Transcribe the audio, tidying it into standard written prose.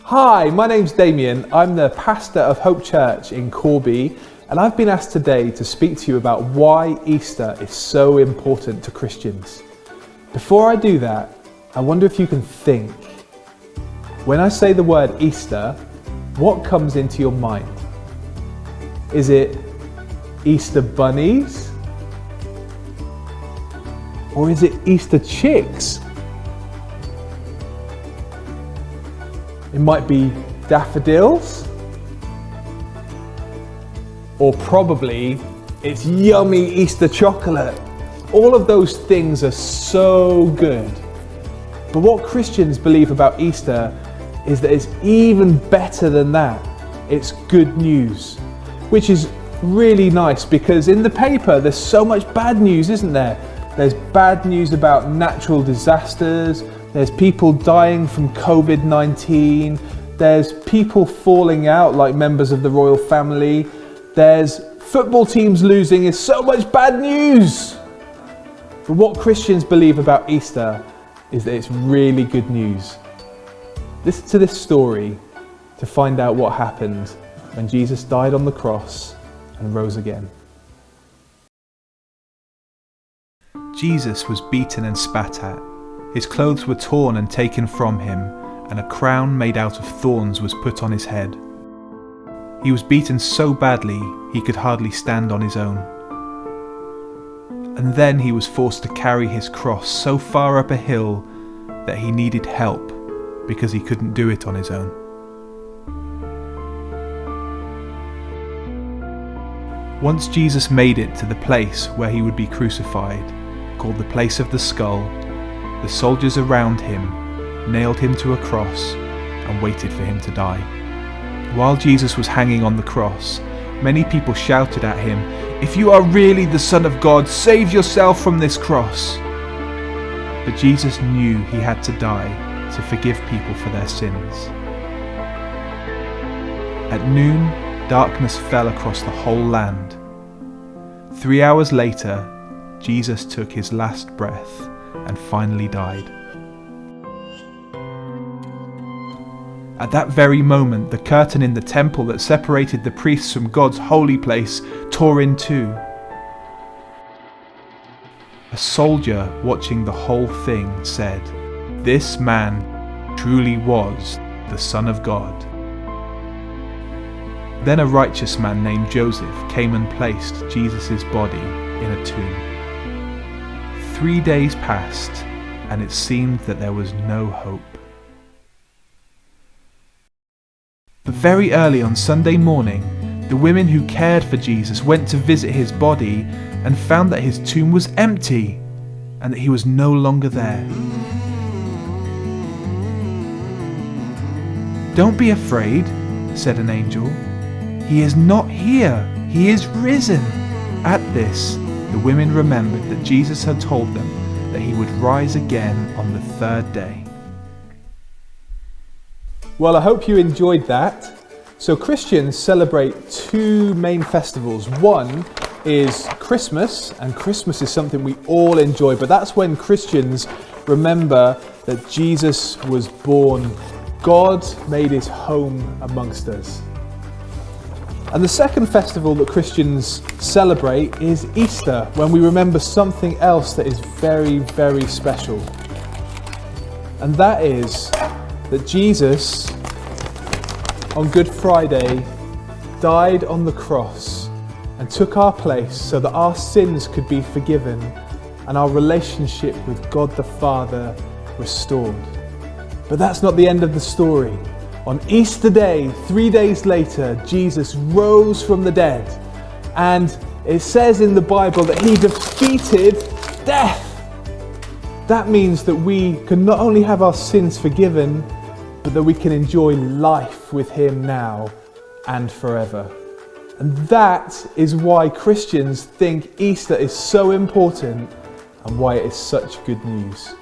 Hi, my name's Damien. I'm the pastor of Hope Church in Corby, and I've been asked today to speak to you about why Easter is so important to Christians. Before I do that, I wonder if you can think. When I say the word Easter, what comes into your mind? Is it Easter bunnies? Or is it Easter chicks? It might be daffodils, or probably it's yummy Easter chocolate. All of those things are so good. But what Christians believe about Easter is that it's even better than that. It's good news, which is really nice because in the paper there's so much bad news, isn't there? There's bad news about natural disasters. There's people dying from COVID-19. There's people falling out like members of the royal family. There's football teams losing. It's so much bad news. But what Christians believe about Easter is that it's really good news. Listen to this story to find out what happened when Jesus died on the cross and rose again. Jesus was beaten and spat at. His clothes were torn and taken from him, and a crown made out of thorns was put on his head. He was beaten so badly he could hardly stand on his own. And then he was forced to carry his cross so far up a hill that he needed help because he couldn't do it on his own. Once Jesus made it to the place where he would be crucified, called the place of the skull, the soldiers around him nailed him to a cross and waited for him to die. While Jesus was hanging on the cross, many people shouted at him, "If you are really the Son of God, save yourself from this cross." But Jesus knew he had to die to forgive people for their sins. At noon, darkness fell across the whole land. 3 hours later, Jesus took his last breath and finally died. At that very moment, the curtain in the temple that separated the priests from God's holy place tore in two. A soldier watching the whole thing said, "This man truly was the Son of God." Then a righteous man named Joseph came and placed Jesus' body in a tomb. 3 days passed, and it seemed that there was no hope. But very early on Sunday morning, the women who cared for Jesus went to visit his body and found that his tomb was empty and that he was no longer there. "Don't be afraid," said an angel. "He is not here, he is risen." At this, the women remembered that Jesus had told them that he would rise again on the third day. Well, I hope you enjoyed that. So Christians celebrate two main festivals. One is Christmas, and Christmas is something we all enjoy, but that's when Christians remember that Jesus was born. God made his home amongst us. And the second festival that Christians celebrate is Easter, when we remember something else that is very, very special. And that is that Jesus, on Good Friday, died on the cross and took our place so that our sins could be forgiven and our relationship with God the Father restored. But that's not the end of the story. On Easter Day, 3 days later, Jesus rose from the dead. And it says in the Bible that he defeated death. That means that we can not only have our sins forgiven, but that we can enjoy life with him now and forever. And that is why Christians think Easter is so important and why it is such good news.